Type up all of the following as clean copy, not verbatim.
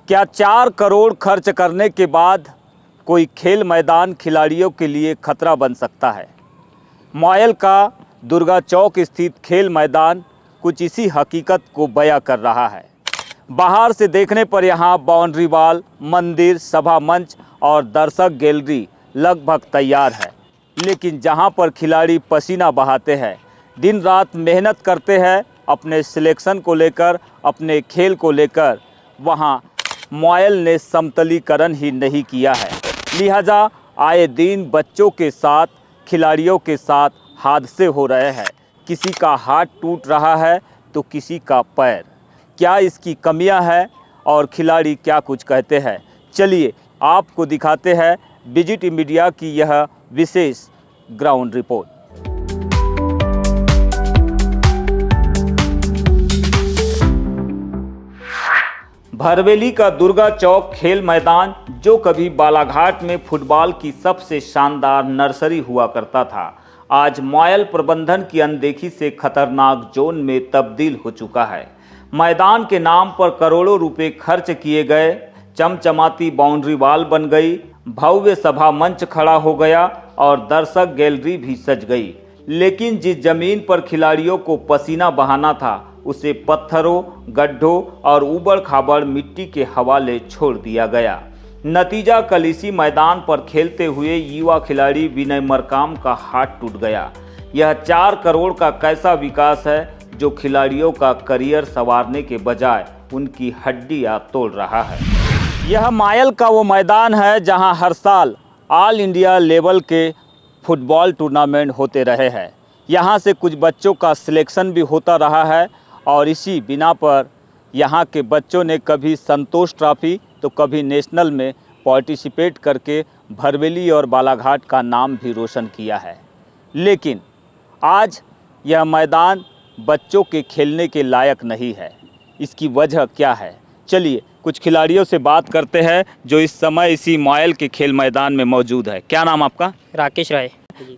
क्या 4 करोड़ खर्च करने के बाद कोई खेल मैदान खिलाड़ियों के लिए खतरा बन सकता है? मॉयल का दुर्गा चौक स्थित खेल मैदान कुछ इसी हकीकत को बयां कर रहा है। बाहर से देखने पर यहाँ बाउंड्री वॉल, मंदिर, सभा मंच और दर्शक गैलरी लगभग तैयार है, लेकिन जहाँ पर खिलाड़ी पसीना बहाते हैं, दिन रात मेहनत करते हैं अपने सिलेक्शन को लेकर, अपने खेल को लेकर, वहाँ मॉयल ने समतलीकरण ही नहीं किया है। लिहाजा आए दिन बच्चों के साथ, खिलाड़ियों के साथ हादसे हो रहे हैं। किसी का हाथ टूट रहा है तो किसी का पैर। क्या इसकी कमियां हैं और खिलाड़ी क्या कुछ कहते हैं? चलिए आपको दिखाते हैं विजिट मीडिया की यह विशेष ग्राउंड रिपोर्ट। भरवेली का दुर्गा चौक खेल मैदान, जो कभी बालाघाट में फुटबॉल की सबसे शानदार नर्सरी हुआ करता था, आज मॉयल प्रबंधन की अनदेखी से खतरनाक जोन में तब्दील हो चुका है। मैदान के नाम पर करोड़ों रुपए खर्च किए गए, चमचमाती बाउंड्री वॉल बन गई, भव्य सभा मंच खड़ा हो गया और दर्शक गैलरी भी सज गई, लेकिन जिस जमीन पर खिलाड़ियों को पसीना बहाना था, उसे पत्थरों, गड्ढों और ऊबड़ खाबड़ मिट्टी के हवाले छोड़ दिया गया। नतीजा, कल इसी मैदान पर खेलते हुए युवा खिलाड़ी विनय मरकाम का हाथ टूट गया। यह 4 करोड़ का कैसा विकास है जो खिलाड़ियों का करियर संवारने के बजाय उनकी हड्डियां तोड़ रहा है। यह मॉयल का वो मैदान है जहां हर साल ऑल इंडिया लेवल के फुटबॉल टूर्नामेंट होते रहे हैं। यहां से कुछ बच्चों का सिलेक्शन भी होता रहा है और इसी बिना पर यहाँ के बच्चों ने कभी संतोष ट्रॉफी तो कभी नेशनल में पार्टिसिपेट करके भरवेली और बालाघाट का नाम भी रोशन किया है। लेकिन आज यह मैदान बच्चों के खेलने के लायक नहीं है। इसकी वजह क्या है? चलिए कुछ खिलाड़ियों से बात करते हैं जो इस समय इसी मॉयल के खेल मैदान में मौजूद है। क्या नाम आपका? राकेश राय।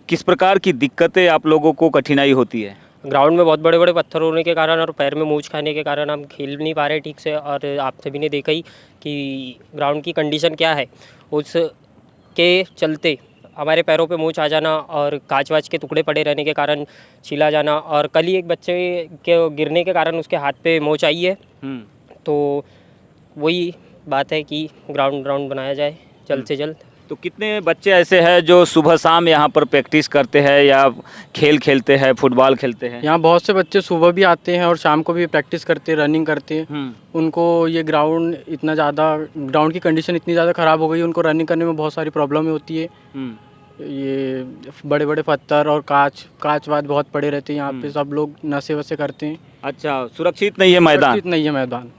किस प्रकार की दिक्कतें आप लोगों को कठिनाई होती है? ग्राउंड में बहुत बड़े बड़े पत्थर होने के कारण और पैर में मूंछ खाने के कारण हम खेल नहीं पा रहे ठीक से, और आप सभी ने देखा ही कि ग्राउंड की कंडीशन क्या है। उसके चलते हमारे पैरों पे मूंछ आ जाना और कांच वाच के टुकड़े पड़े रहने के कारण छिला जाना, और कल ही एक बच्चे के गिरने के कारण उसके हाथ पे मोच आई है। तो वही बात है कि ग्राउंड बनाया जाए जल्द से जल्द। तो कितने बच्चे ऐसे हैं जो सुबह शाम यहाँ पर प्रैक्टिस करते हैं या खेल खेलते हैं, फुटबॉल खेलते हैं? यहाँ बहुत से बच्चे सुबह भी आते हैं और शाम को भी प्रैक्टिस करते हैं, रनिंग करते हैं। उनको ये ग्राउंड ग्राउंड की कंडीशन इतनी ज़्यादा ख़राब हो गई, उनको रनिंग करने में बहुत सारी प्रॉब्लम होती है। ये बड़े बड़े पत्थर और कांच वाच बहुत पड़े रहते हैं यहाँ पे, सब लोग नशे वशे करते हैं। अच्छा, सुरक्षित नहीं है मैदान? सुरक्षित नहीं है मैदान।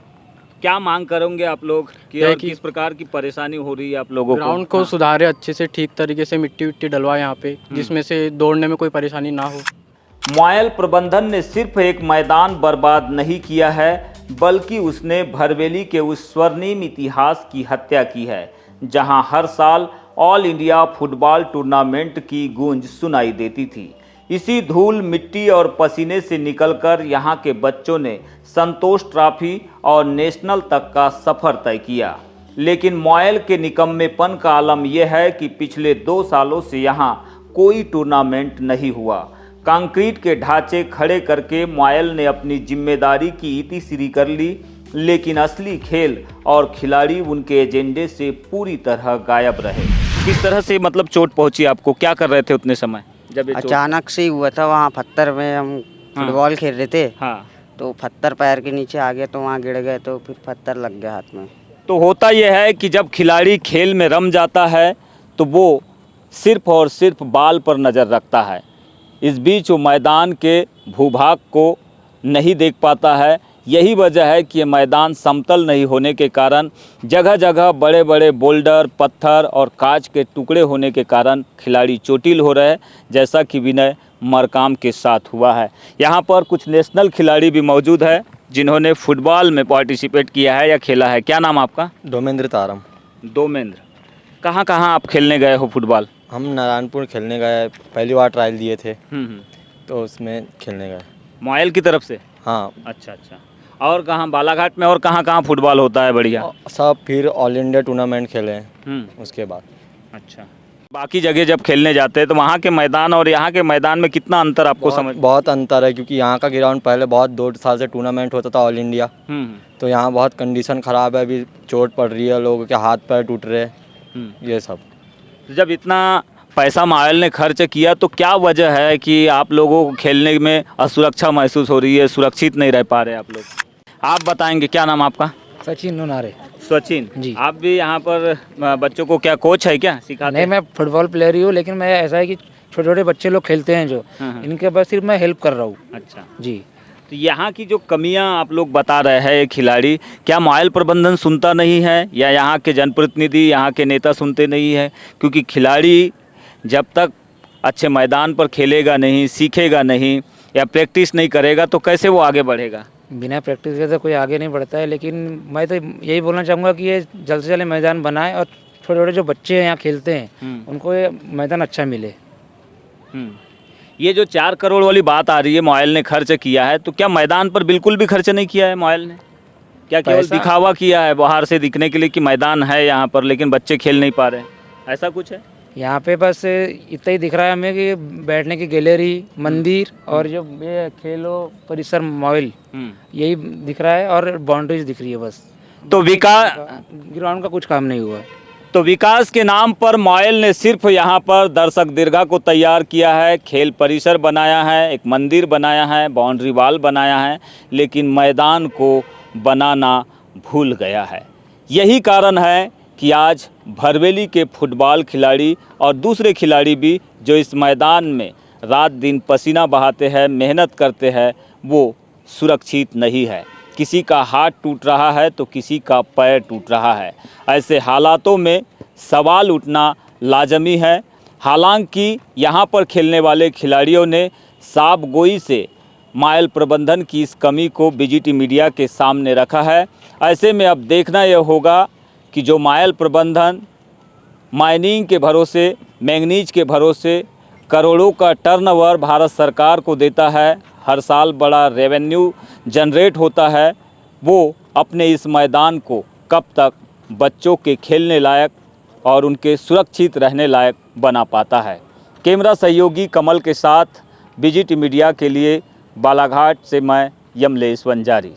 क्या मांग करेंगे आप लोग कि किस प्रकार की परेशानी हो रही है आप लोगों को? ग्राउंड को सुधारे, अच्छे से ठीक तरीके से मिट्टी विट्टी डलवाए यहाँ पे, जिसमें से दौड़ने में कोई परेशानी ना हो। मॉयल प्रबंधन ने सिर्फ एक मैदान बर्बाद नहीं किया है, बल्कि उसने भरवेली के उस स्वर्णिम इतिहास की हत्या की है, जहां हर साल ऑल इंडिया फुटबॉल टूर्नामेंट की गूंज सुनाई देती थी। इसी धूल, मिट्टी और पसीने से निकलकर यहाँ के बच्चों ने संतोष ट्रॉफी और नेशनल तक का सफ़र तय किया। लेकिन मॉयल के निकम्मेपन का आलम यह है कि पिछले 2 सालों से यहाँ कोई टूर्नामेंट नहीं हुआ। कंक्रीट के ढांचे खड़े करके मॉयल ने अपनी जिम्मेदारी की इतिश्री कर ली, लेकिन असली खेल और खिलाड़ी उनके एजेंडे से पूरी तरह गायब रहे। किस तरह से मतलब चोट पहुंची आपको? क्या कर रहे थे उतने समय जब ये अचानक से ही हुआ था। वहाँ पत्थर में हम फुटबॉल खेल रहे थे। हाँ। तो पत्थर पैर के नीचे आ गया, तो वहाँ गिर गए, तो फिर पत्थर लग गया हाथ में। तो होता यह है कि जब खिलाड़ी खेल में रम जाता है तो वो सिर्फ और सिर्फ बाल पर नज़र रखता है। इस बीच वो मैदान के भूभाग को नहीं देख पाता है। यही वजह है कि ये मैदान समतल नहीं होने के कारण जगह जगह बड़े बड़े बोल्डर, पत्थर और कांच के टुकड़े होने के कारण खिलाड़ी चोटिल हो रहे हैं, जैसा कि विनय मरकाम के साथ हुआ है। यहाँ पर कुछ नेशनल खिलाड़ी भी मौजूद है जिन्होंने फुटबॉल में पार्टिसिपेट किया है या खेला है। क्या नाम आपका? डोमेंद्र तारम। डोमेंद्र, कहाँ कहाँ आप खेलने गए हो फुटबॉल? हम नारायणपुर खेलने गए, पहली बार ट्रायल दिए थे तो उसमें खेलने गए। मॉयल की तरफ से? हाँ। अच्छा अच्छा। और कहाँ बालाघाट में और कहाँ कहाँ फुटबॉल होता है बढ़िया? सब फिर ऑल इंडिया टूर्नामेंट खेले हैं उसके बाद। अच्छा, बाकी जगह जब खेलने जाते हैं तो वहाँ के मैदान और यहाँ के मैदान में कितना अंतर आपको समझ? बहुत अंतर है, क्योंकि यहाँ का ग्राउंड पहले बहुत 2 साल से टूर्नामेंट होता था ऑल इंडिया, तो यहाँ बहुत कंडीशन ख़राब है, अभी चोट पड़ रही है, लोगों के हाथ पैर टूट रहे हैं, ये सब। जब इतना पैसा मायल ने खर्च किया तो क्या वजह है कि आप लोगों को खेलने में असुरक्षा महसूस हो रही है, सुरक्षित नहीं रह पा रहे आप लोग? आप बताएंगे, क्या नाम आपका? सचिन नुनारे। सचिन जी। आप भी यहाँ पर बच्चों को क्या कोच है क्या, सिखाते नहीं, मैं फुटबॉल प्लेयर ही हूँ, लेकिन मैं ऐसा है कि छोटे छोटे बच्चे लोग खेलते हैं जो, इनके बस सिर्फ मैं हेल्प कर रहा हूँ। अच्छा, जी। तो यहाँ की जो कमियाँ आप लोग बता रहे हैं, ये खिलाड़ी, क्या मायल प्रबंधन सुनता नहीं है या यहाँ के जनप्रतिनिधि, यहाँ के नेता सुनते नहीं है? क्योंकि खिलाड़ी जब तक अच्छे मैदान पर खेलेगा नहीं, सीखेगा नहीं या प्रैक्टिस नहीं करेगा तो कैसे वो आगे बढ़ेगा? बिना प्रैक्टिस के तो कोई आगे नहीं बढ़ता है, लेकिन मैं तो यही बोलना चाहूँगा कि ये जल्द से जल्द मैदान बनाए और छोटे छोटे जो बच्चे हैं यहाँ खेलते हैं उनको ये मैदान अच्छा मिले। ये जो 4 करोड़ वाली बात आ रही है मोयल ने खर्च किया है, तो क्या मैदान पर बिल्कुल भी खर्च नहीं किया है मोयल ने? क्या केवल दिखावा किया है बाहर से दिखने के लिए कि मैदान है यहाँ पर, लेकिन बच्चे खेल नहीं पा रहे हैं, ऐसा कुछ है? यहाँ पे बस इतना ही दिख रहा है हमें कि बैठने की गैलरी, मंदिर और जो ये खेलो परिसर मॉल, यही दिख रहा है और बाउंड्रीज दिख रही है बस। तो विकास, ग्राउंड का कुछ काम नहीं हुआ है। तो विकास के नाम पर मोयल ने सिर्फ यहाँ पर दर्शक दीर्घा को तैयार किया है, खेल परिसर बनाया है, एक मंदिर बनाया है, बाउंड्री वाल बनाया है, लेकिन मैदान को बनाना भूल गया है। यही कारण है कि आज भरवेली के फुटबॉल खिलाड़ी और दूसरे खिलाड़ी भी जो इस मैदान में रात दिन पसीना बहाते हैं, मेहनत करते हैं, वो सुरक्षित नहीं है। किसी का हाथ टूट रहा है तो किसी का पैर टूट रहा है। ऐसे हालातों में सवाल उठना लाजमी है। हालांकि यहाँ पर खेलने वाले खिलाड़ियों ने साफ गोई से मायल प्रबंधन की इस कमी को बीजीटी मीडिया के सामने रखा है। ऐसे में अब देखना यह होगा कि जो मायल प्रबंधन माइनिंग के भरोसे, मैंगनीज के भरोसे करोड़ों का टर्नओवर भारत सरकार को देता है, हर साल बड़ा रेवेन्यू जनरेट होता है, वो अपने इस मैदान को कब तक बच्चों के खेलने लायक और उनके सुरक्षित रहने लायक बना पाता है। कैमरा सहयोगी कमल के साथ बीजीटी मीडिया के लिए बालाघाट से मैं यमलेश वंजारी।